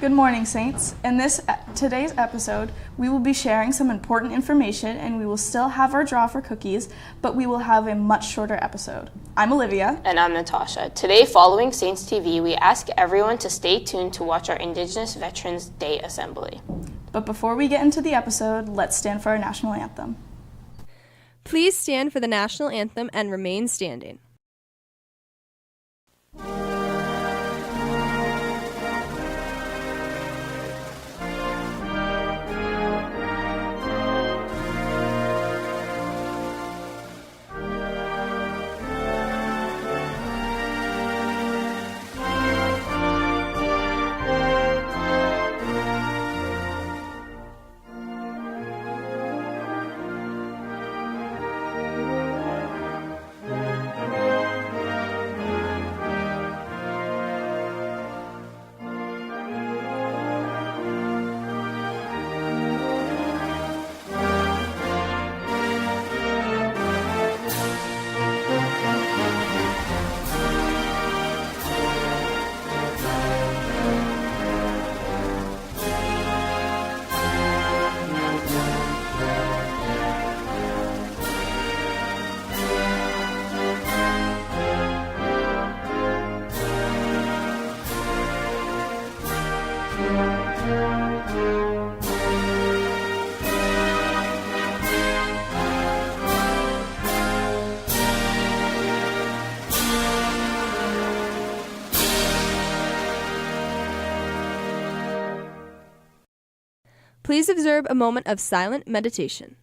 Good morning, Saints. In this today's episode, we will be sharing some important information and we will still have our draw for cookies, but we will have a much shorter episode. I'm Olivia. And I'm Natasha. Today, following Saints TV, we ask everyone to stay tuned to watch our Indigenous Veterans Day Assembly. But before we get into the episode, let's stand for our national anthem. Please stand for the national anthem and remain standing. Please observe a moment of silent meditation.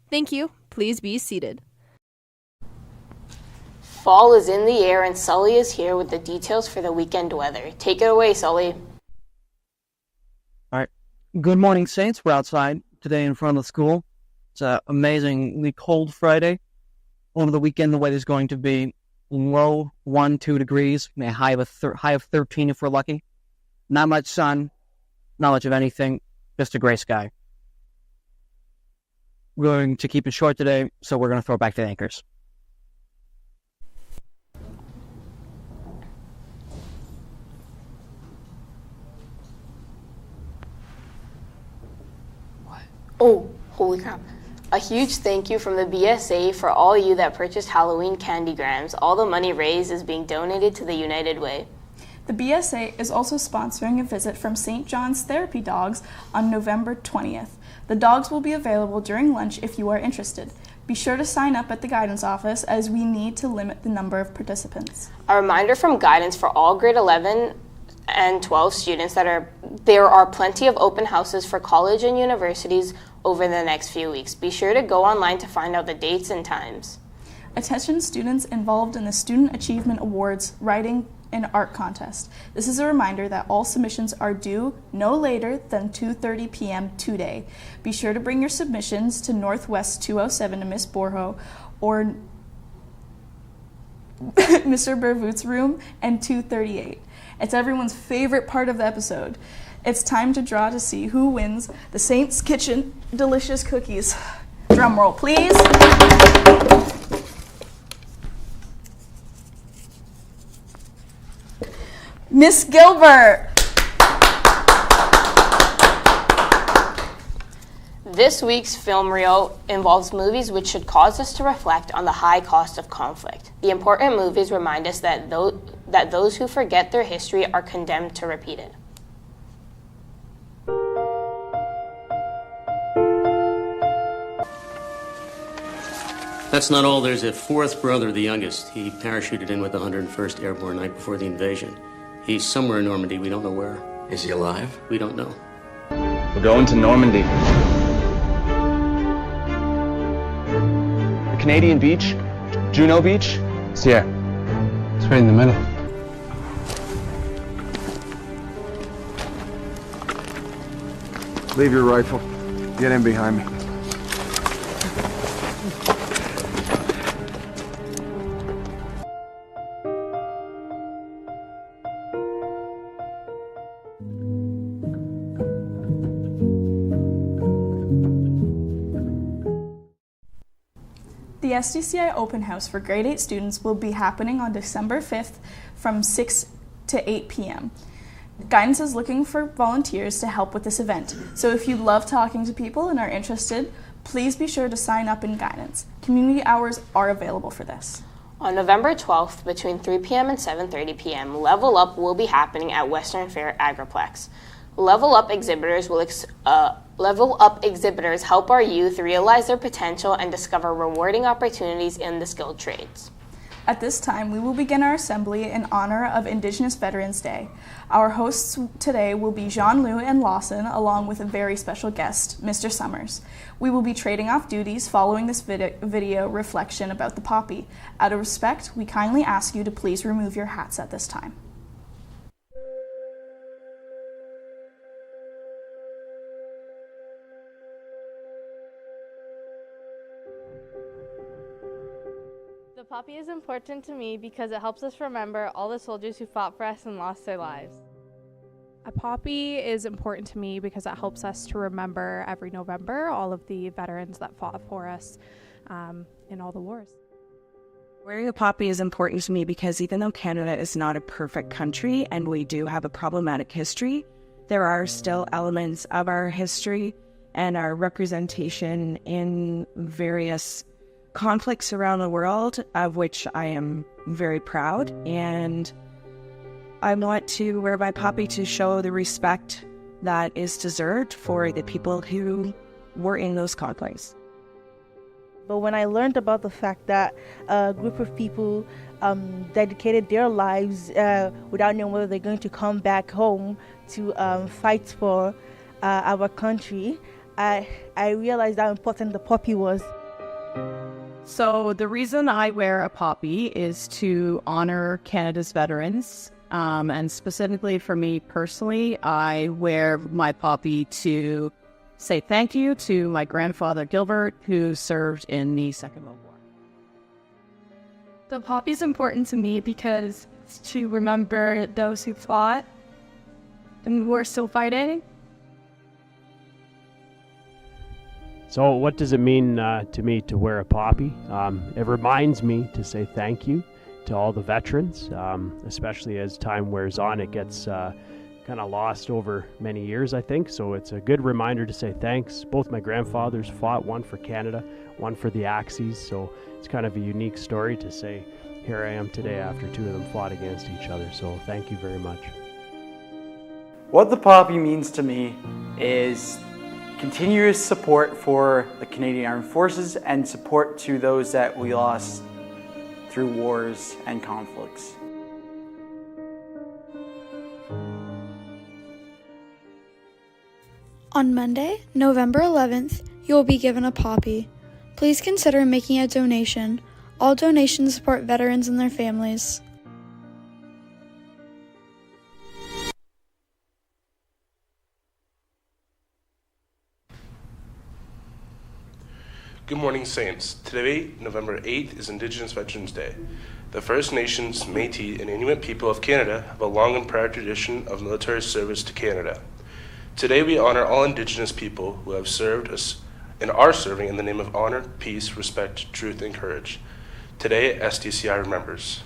Thank you. Please be seated. Fall is in the air and Sully is here with the details for the weekend weather. Take it away, Sully. All right. Good morning, Saints. We're outside today in front of the school. It's an amazingly cold Friday. Over the weekend, the weather's going to be low 1-2 degrees, a high of 13 if we're lucky. Not much sun, not much of anything, just a gray sky. We're going to keep it short today, so we're going to throw it back to the anchors. Oh, holy crap. A huge thank you from the BSA for all you that purchased Halloween candy grams. All the money raised is being donated to the United Way. The BSA is also sponsoring a visit from St. John's Therapy Dogs on November 20th. The dogs will be available during lunch if you are interested. Be sure to sign up at the guidance office as we need to limit the number of participants. A reminder from guidance for all grade 11 and 12 students that there are plenty of open houses for college and universities over the next few weeks. Be sure to go online to find out the dates and times. Attention students involved in the Student Achievement Awards Writing and Art Contest. This is a reminder that all submissions are due no later than 2:30 p.m. today. Be sure to bring your submissions to Northwest 207 to Miss Borho or Mr. Bervoot's room and 238. It's everyone's favorite part of the episode. It's time to draw to see who wins the Saints Kitchen delicious cookies. Drum roll, please. Miss Gilbert. This week's film reel involves movies which should cause us to reflect on the high cost of conflict. The important movies remind us that those who forget their history are condemned to repeat it. That's not all. There's a fourth brother, the youngest. He parachuted in with the 101st Airborne night before the invasion. He's somewhere in Normandy. We don't know where. Is he alive? We don't know. We're going to Normandy. The Canadian beach? Juno Beach? It's here. It's right in the middle. Leave your rifle. Get in behind me. The The SDCI Open House for grade 8 students will be happening on December 5th from 6 to 8 p.m. Guidance is looking for volunteers to help with this event, so if you love talking to people and are interested, please be sure to sign up in Guidance. Community hours are available for this. On November 12th, between 3 p.m. and 7:30 p.m., Level Up will be happening at Western Fair Agriplex. Level Up exhibitors help our youth realize their potential and discover rewarding opportunities in the skilled trades. At this time, we will begin our assembly in honor of Indigenous Veterans Day. Our hosts today will be Jean-Loup and Lawson, along with a very special guest, Mr. Summers. We will be trading off duties following this video reflection about the poppy. Out of respect, we kindly ask you to please remove your hats at this time. The poppy is important to me because it helps us remember all the soldiers who fought for us and lost their lives. A poppy is important to me because it helps us to remember every November all of the veterans that fought for us in all the wars. Wearing a poppy is important to me because even though Canada is not a perfect country and we do have a problematic history, there are still elements of our history and our representation in various conflicts around the world, of which I am very proud, and I want to wear my poppy to show the respect that is deserved for the people who were in those conflicts. But when I learned about the fact that a group of people dedicated their lives without knowing whether they're going to come back home to fight for our country, I realized how important the poppy was. So the reason I wear a poppy is to honor Canada's veterans. And specifically for me personally, I wear my poppy to say thank you to my grandfather Gilbert, who served in the Second World War. The poppy is important to me because it's to remember those who fought and who are still fighting. So what does it mean to me to wear a poppy? It reminds me to say thank you to all the veterans, especially as time wears on. It gets kind of lost over many years, I think. So it's a good reminder to say thanks. Both my grandfathers fought, one for Canada, one for the Axis. So it's kind of a unique story to say, here I am today after two of them fought against each other. So thank you very much. What the poppy means to me is continuous support for the Canadian Armed Forces and support to those that we lost through wars and conflicts. On Monday, November 11th, you will be given a poppy. Please consider making a donation. All donations support veterans and their families. Good morning, Saints. Today, November 8th, is Indigenous Veterans Day. The First Nations, Métis, and Inuit people of Canada have a long and proud tradition of military service to Canada. Today, we honor all Indigenous people who have served us and are serving in the name of honor, peace, respect, truth, and courage. Today, SDCI remembers.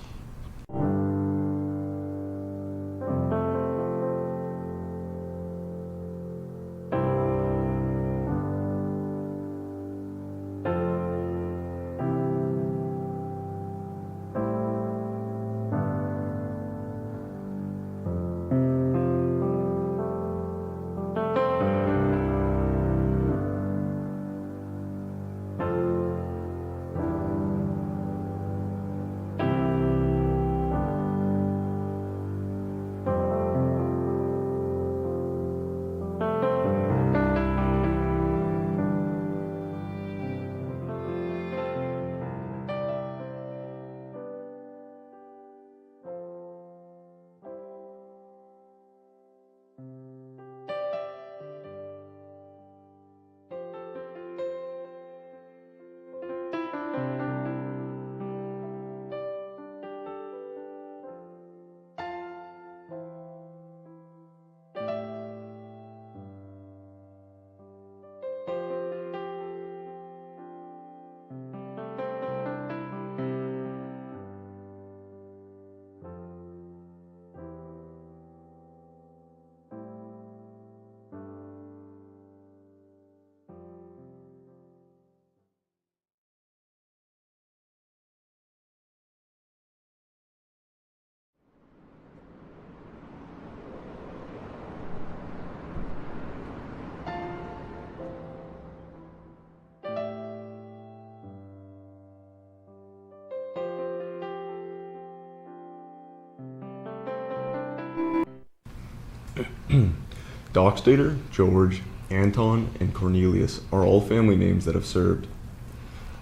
Dockstader, George, Anton, and Cornelius are all family names that have served.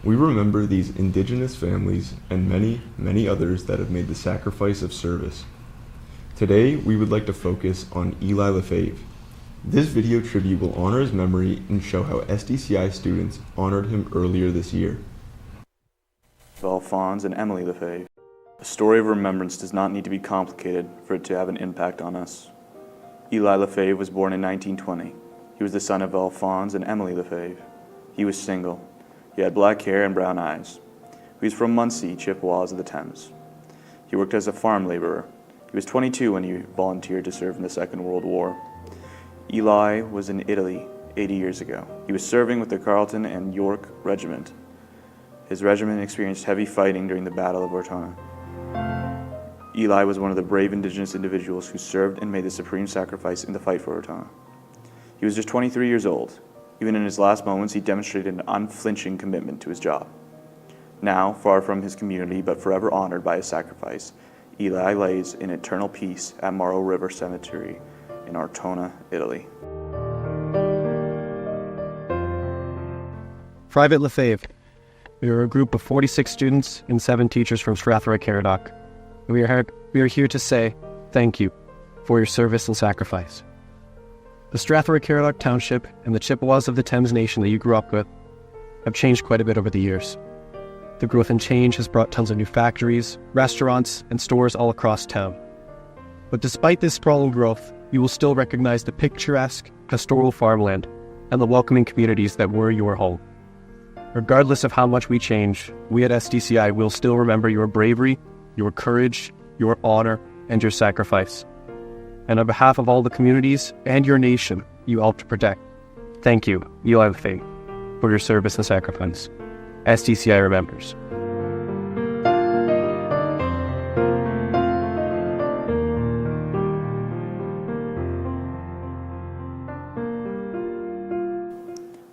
We remember these Indigenous families and many, many others that have made the sacrifice of service. Today, we would like to focus on Eli Lefebvre. This video tribute will honor his memory and show how SDCI students honored him earlier this year. Alphonse and Emily Lefebvre. A story of remembrance does not need to be complicated for it to have an impact on us. Eli Lefebvre was born in 1920. He was the son of Alphonse and Emily Lefebvre. He was single. He had black hair and brown eyes. He was from Muncie, Chippewas of the Thames. He worked as a farm laborer. He was 22 when he volunteered to serve in the Second World War. Eli was in Italy 80 years ago. He was serving with the Carleton and York Regiment. His regiment experienced heavy fighting during the Battle of Ortona. Eli was one of the brave Indigenous individuals who served and made the supreme sacrifice in the fight for Ortona. He was just 23 years old. Even in his last moments, he demonstrated an unflinching commitment to his job. Now, far from his community, but forever honored by his sacrifice, Eli lays in eternal peace at Morrow River Cemetery in Ortona, Italy. Private Lefebvre. We are a group of 46 students and 7 teachers from Strathroy-Caradoc. We are here to say thank you for your service and sacrifice. The Strathroy-Caradoc Township and the Chippewas of the Thames Nation that you grew up with have changed quite a bit over the years. The growth and change has brought tons of new factories, restaurants, and stores all across town. But despite this sprawling growth, you will still recognize the picturesque, pastoral farmland and the welcoming communities that were your home. Regardless of how much we change, we at SDCI will still remember your bravery, your courage, your honor, and your sacrifice. And on behalf of all the communities and your nation you helped to protect, thank you, Eli Lefebvre, for your service and sacrifice. SDCI remembers.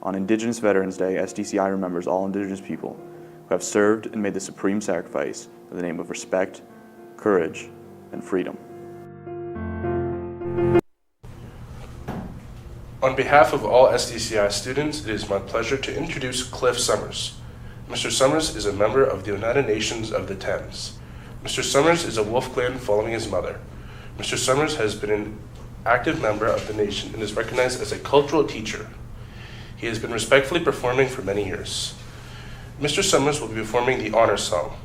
On Indigenous Veterans Day, SDCI remembers all Indigenous people who have served and made the supreme sacrifice in the name of respect, courage, and freedom. On behalf of all SDCI students, it is my pleasure to introduce Cliff Summers. Mr. Summers is a member of the United Nations of the Thames. Mr. Summers is a Wolf Clan following his mother. Mr. Summers has been an active member of the nation and is recognized as a cultural teacher. He has been respectfully performing for many years. Mr. Summers will be performing the Honor Song.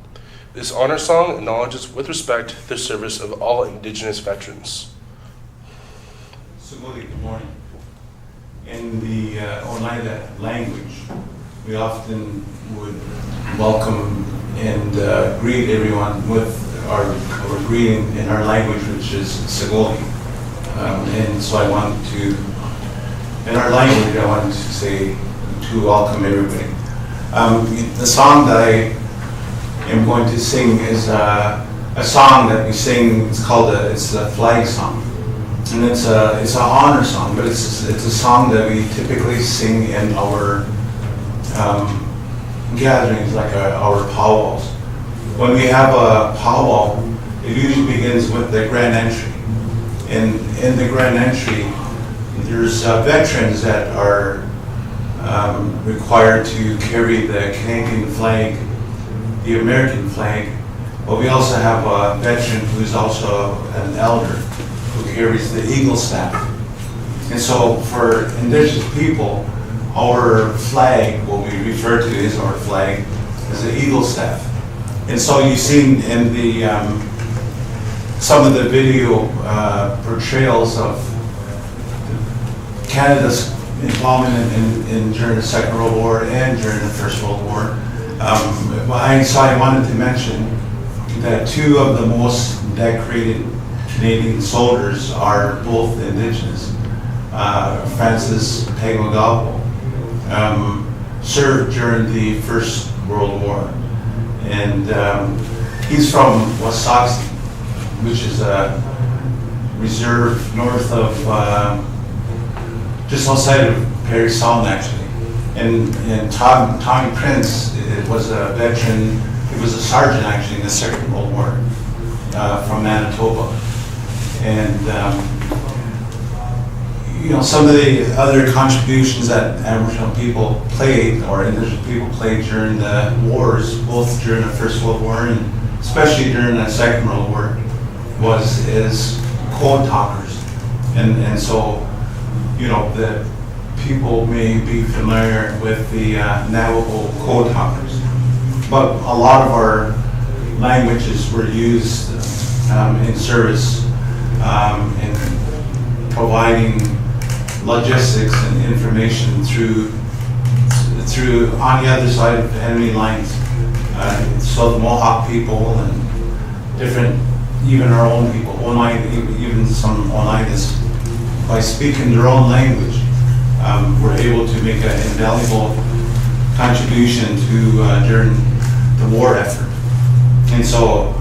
This honor song acknowledges with respect the service of all Indigenous veterans. Sumuli, good morning. In the Oneida language, we often would welcome and greet everyone with our greeting in our language, which is Sagoli. And so I want to, in our language, I wanted to say to welcome everybody. The song that I am going to sing is a song that we sing. It's a flag song. And it's an honor song, but it's a song that we typically sing in our gatherings, like our powwows. When we have a powwow, it usually begins with the grand entry. And in the grand entry, there's veterans that are required to carry the Canadian flag, the American flag, but we also have a veteran who's also an elder, who carries the eagle staff. And so for Indigenous people, our flag, what we refer to as our flag, is the eagle staff. And so you've seen in the some of the video portrayals of Canada's involvement in during the Second World War and during the First World War. I wanted to mention that 2 of the most decorated Canadian soldiers are both Indigenous. Francis Tagliagalpo served during the First World War, and he's from Wasauksing, which is a reserve north of, just outside of Parry Sound, actually. And Tommy Prince was a veteran. He was a sergeant, actually, in the Second World War from Manitoba. And some of the other contributions that Aboriginal people played, or Indigenous people played during the wars, both during the First World War and especially during the Second World War, is code talkers. And so, the people may be familiar with the Navajo code talkers, but a lot of our languages were used in service in providing logistics and information through on the other side of the enemy lines. So the Mohawk people and different, even our own people, even some Oneidas, by speaking their own language, were able to make an invaluable contribution to during the war effort. And so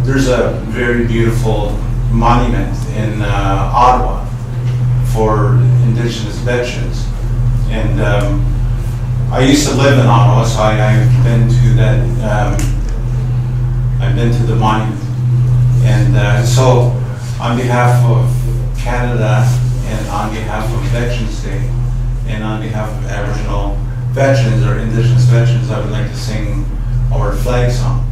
there's a very beautiful monument in Ottawa for Indigenous veterans. And I used to live in Ottawa, so I've been to that. I've been to the monument. And so on behalf of Canada and on behalf of Veterans Day and on behalf of Aboriginal veterans or Indigenous veterans, I would like to sing our flag song.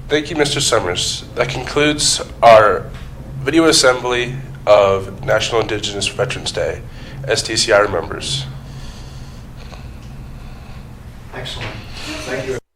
Thank you, Mr. Summers. That concludes our video assembly of National Indigenous Veterans Day. STCI remembers. Excellent. Thank you.